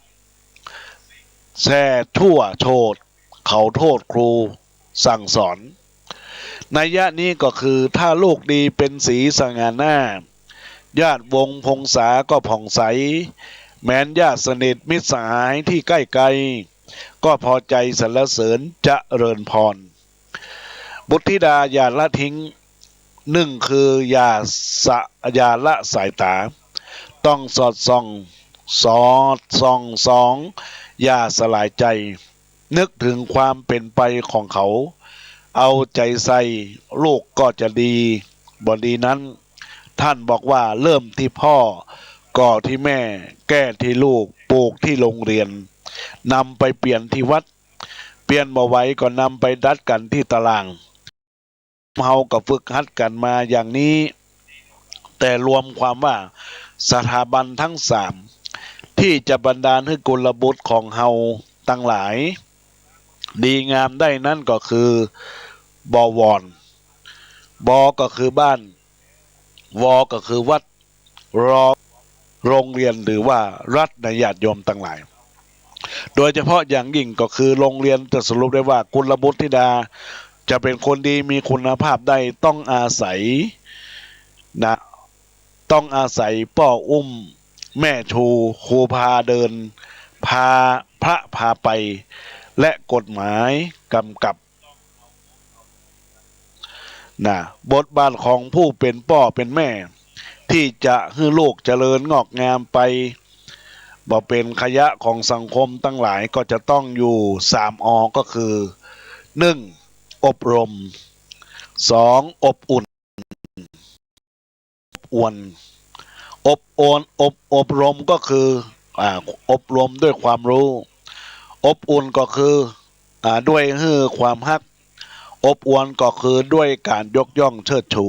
แช่ชั่วโทษเขาโทษครูสั่งสอนนัยยะนี้ก็คือถ้าลูกดีเป็นสีสง่าหน้าญาติวงพงษาก็ผ่องใสแม้นญาติสนิทมิตรสหายที่ใกล้ไกลก็พอใจสรรเสริญเจริญพรบุตรธิดาอย่าละทิ้งหนึ่งคืออย่าละสายตาต้องสอดส่องสองอย่าสลายใจนึกถึงความเป็นไปของเขาเอาใจใส่ลูกก็จะดีบดีนั้นท่านบอกว่าเริ่มที่พ่อก่อที่แม่แก้ที่ลูกปลูกที่โรงเรียนนำไปเปลี่ยนที่วัดเปลี่ยนบ่ไหวก็นำไปดัดกันที่ตารางเฮาก็ฝึกหัดกันมาอย่างนี้แต่รวมความว่าสถาบันทั้งสามที่จะบันดาลให้กุลบุตรของเฮาตั้งหลายดีงามได้นั่นก็คือบวรก็คือบ้านวก็คือวัดรอโรงเรียนหรือว่ารัฐในญาติโยมทั้งหลายโดยเฉพาะอย่างยิ่งก็คือโรงเรียนจะสรุปได้ว่ากุลบุตรธิดาจะเป็นคนดีมีคุณภาพได้ต้องอาศัยต้องอาศัยพ่ออุ้มแม่ชูครูพาเดินพาพระพาไปและกฎหมายกำกับบทบาทของผู้เป็นพ่อเป็นแม่ที่จะให้ลูกเจริญงอกงามไปบ่เป็นขยะของสังคมตั้งหลายก็จะต้องอยู่3 อก็คือ1อบรม2อบอุ่นอวนอบรมก็คืออบรมด้วยความรู้อบอุ่นก็คือด้วยความฮักอบอวลก็คือด้วยการยกย่องเชิดชู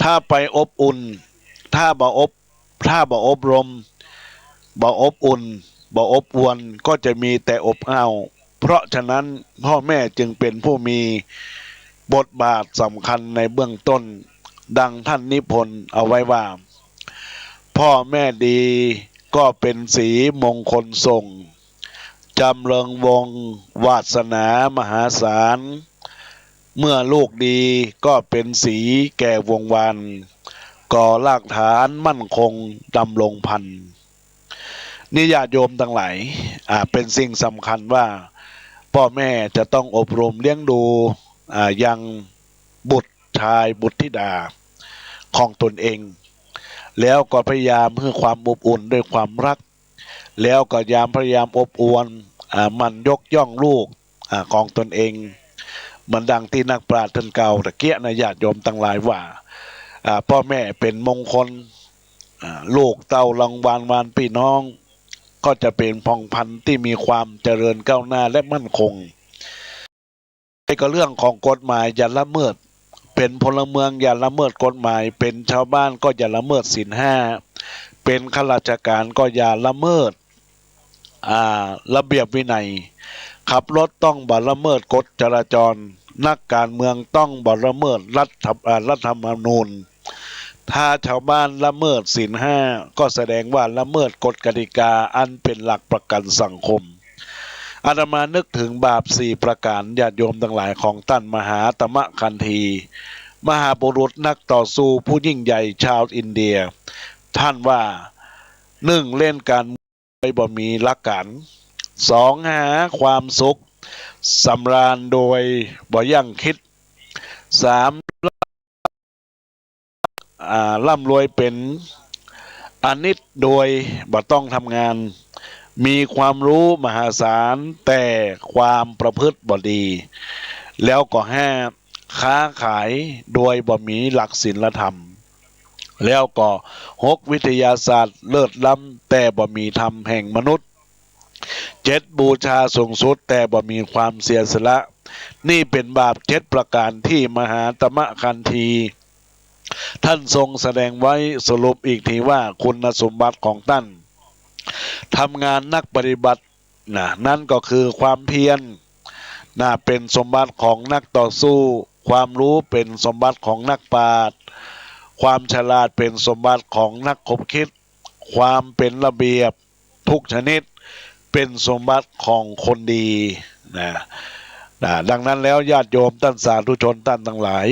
ถ้าไปอบอุ่นถ้าบ่อบรมบ่อบอุ่นบ่อบอวลก็จะมีแต่อบอ้าวเพราะฉะนั้นพ่อแม่จึงเป็นผู้มีบทบาทสำคัญในเบื้องต้นดังท่านนิพนธ์เอาไว้ว่าพ่อแม่ดีก็เป็นสีมงคลส่งจำเริงวงวาสนามหาศาล เมื่อลูกดีก็เป็นสีแก่วงวานก่อรากฐานมั่นคงดำรงพันธุ์นี่ญาติโยมทั้งหลายเป็นสิ่งสำคัญว่าพ่อแม่จะต้องอบรมเลี้ยงดูยังบุตรชายบุตรธิดาของตนเองแล้วก็พยายามให้ความอบอุ่นด้วยความรักแล้วก็พยายามอบอวลมันยกย่องลูกของตนเองมันดังที่นักปราชญ์ท่านเก่าตะเกียนะญาติโยมทั้งหลายว่าพ่อแม่เป็นมงคลลูกเต้ารังวานพี่น้องก็จะเป็นพองพันธุ์ที่มีความเจริญก้าวหน้าและมั่นคงในก็เรื่องของกฎหมายอย่าละเมิดเป็นพลเมืองอย่าละเมิดกฎหมายเป็นชาวบ้านก็อย่าละเมิดศีลห้าเป็นข้าราชการก็อย่าละเมิดระเบียบวินัยขับรถต้องบ่ละเมิดกฎจราจรนักการเมืองต้องบ่ละเมิดรัฐธรรมนูญถ้าชาวบ้านละเมิดศีลห้าก็แสดงว่าละเมิดกฎกติกาอันเป็นหลักประกันสังคมอาตมานึกถึงบาป4ประการญาติโยมทั้งหลายของท่านมหาตมะคันธีมหาบุรุษนักต่อสู้ผู้ยิ่งใหญ่ชาวอินเดียท่านว่า1เล่นการโดยบ่มีหลักการ2หาความสุขสำราญโดยบ่ยั่งคิด3ร่ำรวยเป็นอนิจโดยบ่ต้องทำงานมีความรู้มหาศาลแต่ความประพฤติบ่ดีแล้วก็ค้าขายโดยบ่มีหลักศีลธรรมแล้วก็6วิทยาศาสตร์เลิศล้ำแต่บ่มีธรรมแห่งมนุษย์7บูชาสูงสุดแต่บ่มีความเสียสละนี่เป็นบาป7ประการที่มหาตมะคันธีท่านทรงแสดงไว้สรุปอีกทีว่าคุณสมบัติของท่านทำงานนักปฏิบัตินั่นก็คือความเพียรเป็นสมบัติของนักต่อสู้ความรู้เป็นสมบัติของนักปราชญ์ความฉลาดเป็นสมบัติของนักคบคิดความเป็นระเบียบทุกชนิดเป็นสมบัติของคนดีดังนั้นแล้วญาติโยมท่านสาธุชนท่านทั้งหลาย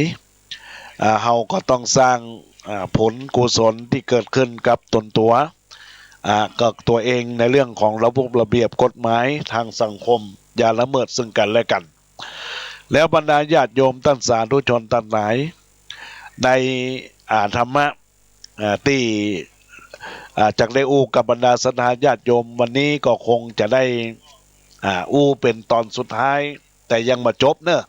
เฮาก็ต้องสร้างผลกุศลที่เกิดขึ้นกับตนกับตัวเองในเรื่องของระเบียบกฎหมายทางสังคมอย่าละเมิดซึ่งกันและกันแล้วบรรดาญาติโยมท่านสาธุชนท่านหลายในธรรมะที่จากได้อู้กับบรรดาศรัทธาญาติโยมวันนี้ก็คงจะได้อู้เป็นตอนสุดท้ายแต่ยังมาจบเนอะ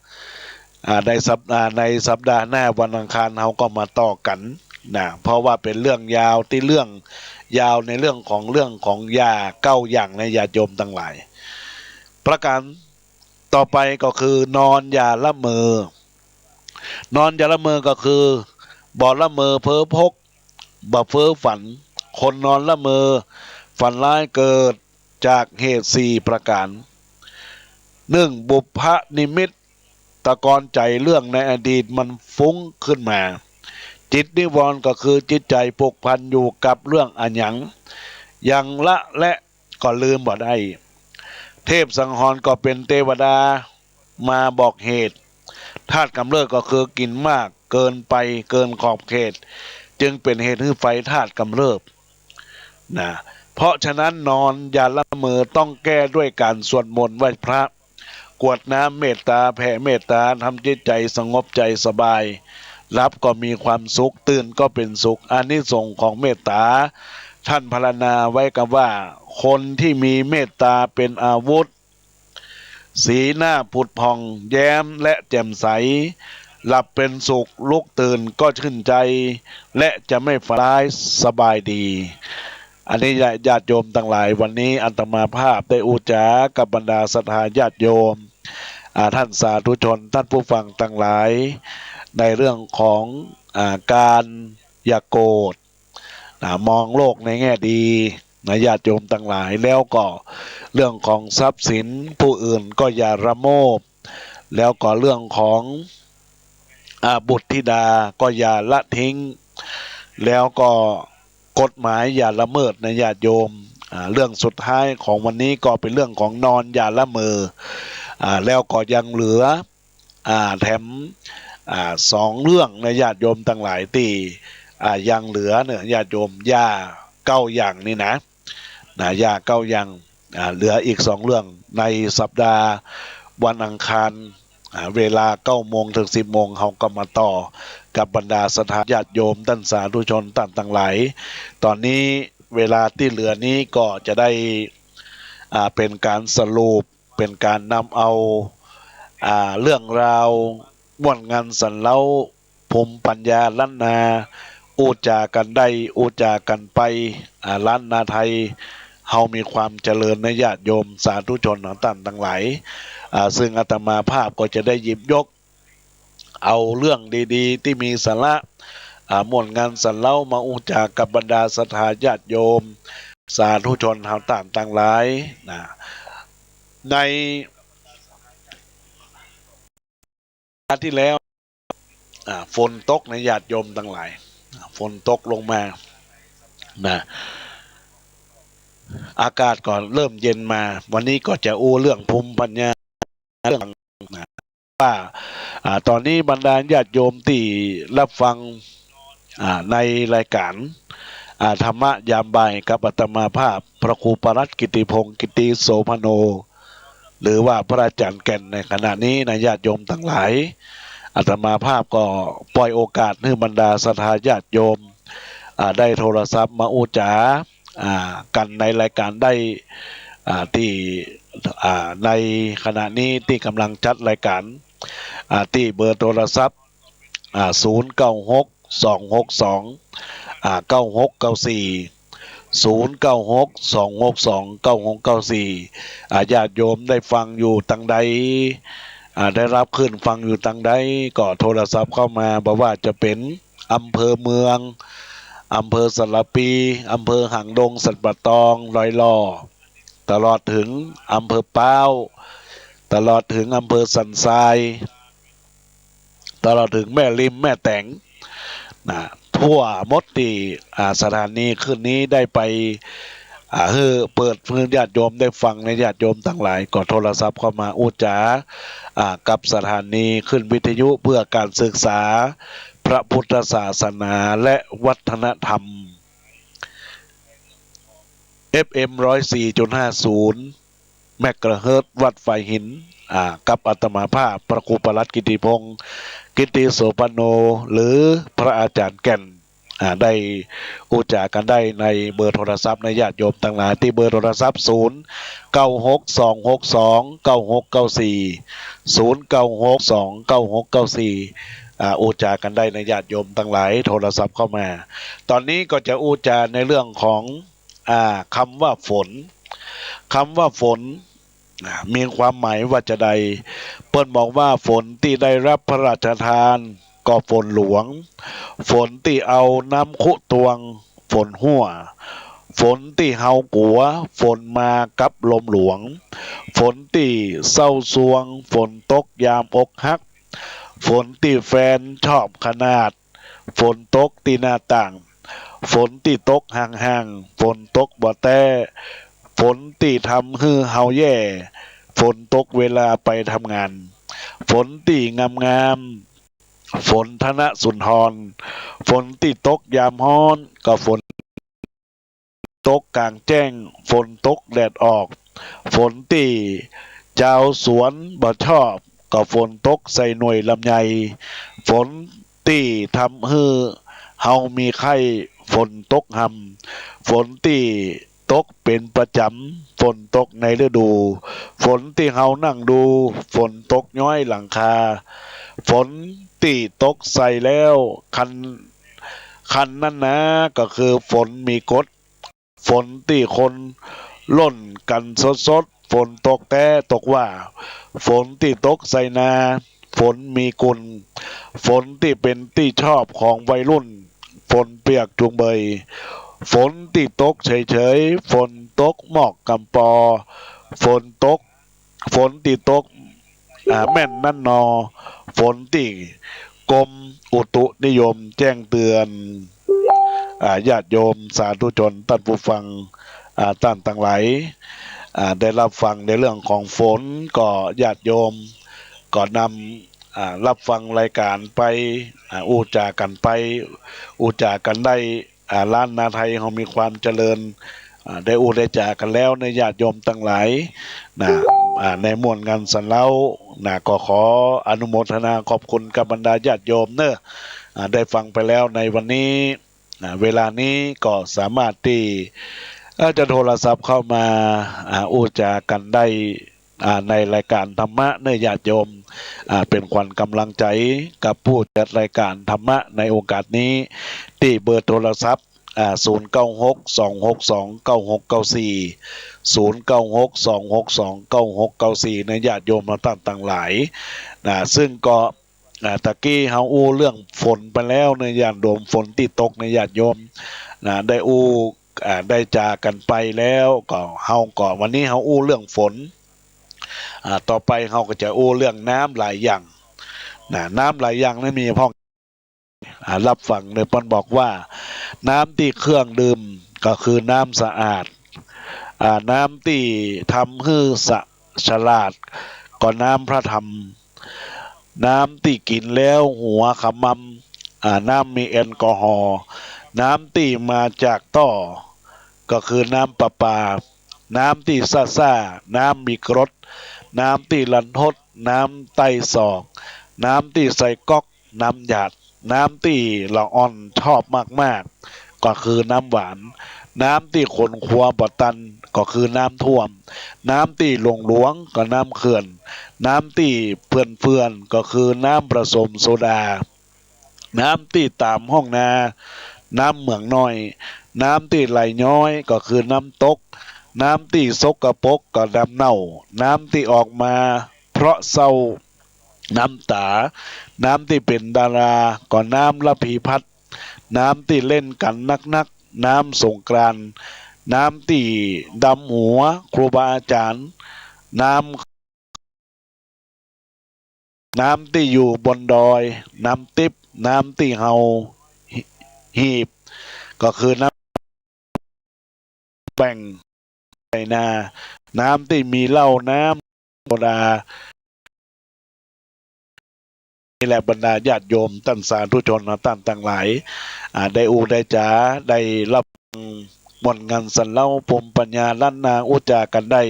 ในสัปดาห์หน้าวันอังคารเราก็มาต่อกันเพราะว่าเป็นเรื่องยาวที่เรื่องยาวในเรื่องของยา9อย่างในญาติโยมทั้งหลายประการต่อไปก็คือนอนอย่าละเมอนอนอย่าละเมอก็คือบ่ละเมอเพ้อพกบ่เพ้อฝันคนนอนละเมอฝันร้ายเกิดจากเหตุ4ประการ1บุพนิมิตตะกอนใจเรื่องในอดีตมันฟุ้งขึ้นมาจิตนิวรณ์ก็คือจิตใจผูกพันอยู่กับเรื่องอันหยังละและก็ลืมบ่ได้เทพสังหรณ์ก็เป็นเทวดามาบอกเหตุธาตุกำเริบก็คือกินมากเกินไปเกินขอบเขตจึงเป็นเหตุให้ไฟธาตุกำเริบเพราะฉะนั้นนอนอย่าละเมอต้องแก้ด้วยการสวดมนต์ไหว้พระกรวดน้ำเมตตาแผ่เมตตาทำจิตใจสงบใจสบายรับก็มีความสุขตื่นก็เป็นสุขอานิสงส์ของเมตตาท่านพรรณนาไว้กับว่าคนที่มีเมตตาเป็นอาวุธสีหน้าผุดผ่องแย้มและแจ่มใสหลับเป็นสุขลุกตื่นก็ชื่นใจและจะไม่ฝันร้ายสบายดีอันนี้ญาติโยมทั้งหลายวันนี้อาตมาภาพได้อุจากับบรรดาศรัทธาญาติโยมท่านสาธุชนท่านผู้ฟังทั้งหลายในเรื่องของการอย่าโกรธมองโลกในแง่ดีญาติโยมทั้งหลายแล้วก็เรื่องของทรัพย์สินผู้อื่นก็อย่าระโมบแล้วก็เรื่องของบุตรธิดาก็อย่าละทิ้งแล้วก็กฎหมายอย่าละเมิดในญาติโยมเรื่องสุดท้ายของวันนี้ก็เป็นเรื่องของนอนอย่าละเมอแล้วก็ยังเหลือ แถมสองเรื่องในญาติโยมทั้งหลายที่ยังเหลือเนี่ยญาติโยมย่าเก้าอย่างนี่นะย่าเก้าอย่างเหลืออีกสองเรื่องในสัปดาห์วันอังคารเวลา9 โมงถึง10 โมงเขาก็มาต่อกับบรรดาสถานญาติโยมท่านสาธุชนท่านทั้งหลายตอนนี้เวลาที่เหลือนี้ก็จะได้เป็นการสรุปเป็นการนำเอาเรื่องราวม่วนงานสันเล้าภูมิปัญญาล้านนาอูจากันได้อูจากันไปล้านนาไทยเฮามีความเจริญในญาติโยมสาธุชนของท่านทั้งหลายซึ่งอาตมาภาพก็จะได้หยิบยกเอาเรื่องดีๆที่มีสาระม่วนงานสันเล้ามาอูจากับบรรดาศรัทธาญาติโยมสาธุชนเฮาต่างต่างหลายในที่แล้วฝนตกในญาติโยมทั้งหลายฝนตกลงมาอากาศก็เริ่มเย็นมาวันนี้ก็จะอู้เรื่องภูมิปัญญาเรื่องว่าตอนนี้บรรดาญาติโยมที่รับฟังในรายการธรรมะยามบ่ายกับอาตมาภาพพระครูปรัตน์กิติพงศ์กิติโสพโนหรือว่าพระอาจารย์แก่นในขณะนี้นะญาติโยมทั้งหลายอาตมาภาพก็ปล่อยโอกาสให้บรรดาศรัทธาญาติโยมได้โทรศัพท์มาอุจากันในรายการได้ที่ในขณะนี้ที่กำลังจัดรายการที่เบอร์โทรศัพท์0962629694 ญาติโยมได้ฟังอยู่ตังใดได้รับขึ้นฟังอยู่ตังใดก็โทรศัพท์เข้ามาบอกว่าจะเป็นอำเภอเมืองอำเภอสระปีอำเภอหางดงสันปะตองลอยล่อตลอดถึงอำเภอเป้าตลอดถึงอำเภอสันทรายตลอดถึงแม่ริมแม่แตงทั่วมดที่สถานีคืนนี้ได้ไปเปิดพื้นญาติโยมได้ฟังในญาติโยมทั้งหลายก็โทรศัพท์เข้ามาอุจากับสถานีขึ้นวิทยุเพื่อการศึกษาพระพุทธศาสนาและวัฒนธรรม FM 104.50 แมกกะเฮิรตซ์วัดไฟหินกับอาตมาภาพพระครูปรัตน์กิติพงศ์กิติโสปโนหรือพระอาจารย์แก่นได้อุจากันได้ในเบอร์โทรศัพท์ในญาติโยมต่างหลายที่เบอร์โทรศัพท์0962629694อุจากันได้ในญาติโยมทั้งหลายโทรศัพท์เข้ามาตอนนี้ก็จะอุจาในเรื่องของคำว่าฝนมีความหมายว่าจะใดเปิ้นบอกว่าฝนที่ได้รับพระราชทานก็ฝนหลวงฝนที่เอาน้ำคุตวงฝนหัวฝนที่เฮากัวฝนมากับลมหลวงฝนที่เศร้าซวงฝนตกยามอกหักฝนที่แฟนชอบขนาดฝนตกที่หน้าต่างฝนที่ตกห่างๆฝนตกบ่แต่ฝนที่ทำให้เฮาแย่ฝนตกเวลาไปทำงานฝนที่งามฝนธนสุนทรฝนที่ตกยามฮ้อนก็ฝนตกกลางแจ้งฝนตกแดดออกฝนที่เจ้าสวนบ่ชอบก็ฝนตกใส่หน่วยลำไยฝนที่ทำให้เฮามีไข้ฝนตกหำฝนที่ตกเป็นประจำฝนตกในฤดูฝนที่เฮานั่งดูฝนตกย้อยหลังคาฝนที่ตกใส่แล้วคันนั่นนะก็คือฝนมีกฎฝนที่คนล่นกันสดฝนตกแต่ตกว่าฝนที่ตกใส่นาฝนมีกุลฝนที่เป็นที่ชอบของวัยรุ่นฝนเปียกจุงเบยฝนที่ตกเฉยๆฝนตกหมอกกำปอฝนที่ตกแม่นนั่นนอฝนที่กรมอุตุนิยมแจ้งเตือนญาติโยมสาธุชนท่านผู้ฟังท่านทั้งหลายได้รับฟังในเรื่องของฝนก็ญาติโยมก็น รับฟังรายการไปอู้จากันไปอู้จากันได้ล้านนาไทยเขามีความเจริญได้อู้ได้จากันแล้วในญาติโยมทั้งหลายนะในมวลงานสันเล้านะก็ขออนุโมทนาขอบคุณกับบรรดาญาติโยมเนอะได้ฟังไปแล้วในวันนี้เวลานี้ก็สามารถที่จะโทรศัพท์เข้ามาอู้จากันได้ในรายการธรรมะเนื้อญาติโยมเป็นขวัญกำลังใจกับผู้จัดรายการธรรมะในโอกาสนี้ที่เบอร์โทรศัพท์096-262-9694 ในญาติโยมมาต่างหลายซึ่งก็ตะกี้เฮาอู้เรื่องฝนไปแล้วในญาติโยมฝนที่ตกในญาติโยมได้อู้ได้จากันไปแล้วก็เฮาก็วันนี้เฮาอู้เรื่องฝนต่อไปเฮาก็จะอู้เรื่องน้ำหลายอย่างน้ำหลายอย่างนั้นมีพ่อรับฟังในปนบอกว่าน้ำที่เครื่องดื่มก็คือน้ำสะอาดน้ำที่ทำให้ฉลาดก็น้ำพระธรรมน้ำที่กินแล้วหัวขมำน้ำมีแอลกอฮอล์น้ำที่มาจากท่อก็คือน้ำประปาน้ำที่ซ่าน้ำมีกรดน้ำที่ลันทดน้ำไตศอกน้ำที่ใส่ก๊อกน้ำหยาดน้ำที่ละอ่อนชอบมากๆก็คือน้ำหวานน้ำที่ขนครัวบ่ตันก็คือน้ำท่วมน้ำที่หลวงก็น้ำเขื่อนน้ำที่เพื่อนก็คือน้ำผสมโซดาน้ำที่ตามห้องนาน้ำเหมืองน้อยน้ำที่ไหลย้อยก็คือน้ำตกน้ำที่สกปรกก็น้ำเน่าน้ำที่ออกมาเพราะเศร้าน้ำตาน้ำที่เป็นดาราก็น้ำระพีพัดน้ำที่เล่นกันนักน้ำสงกรานต์น้ำที่ดำหัวครูบาอาจารย์น้ำที่อยู่บนดอยน้ำติ๊บน้ำที่เฮาหีบก็คือน้ำแบ่งในนาน้ำที่มีเหล้าน้ำโซดานี่แหละบรรดาญาติโยมท่านสาธุชนท่านทั้งหลายได้อูได้จ๋าได้รับมนต์งานสันเล่าพรมปัญญาล้านนาอุจากันได้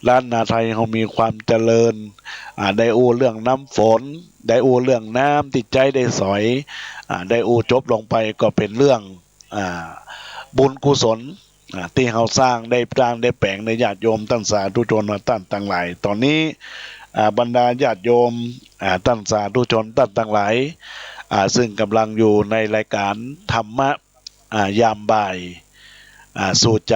ล้านนาไทยเขามีความเจริญได้อูเรื่องน้ำฝนได้อูเรื่องน้ำติดใจได้สอยได้อูจบลงไปก็เป็นเรื่องบุญกุศลที่เขาสร้างได้แปลงในญาติโยมท่านสาธุชนท่านทั้งหลายตอนนี้บรรดาญาติโยมท่านสาธุชนท่านทั้งหลายซึ่งกำลังอยู่ในรายการธรรมะยามบ่ายสู่ใจ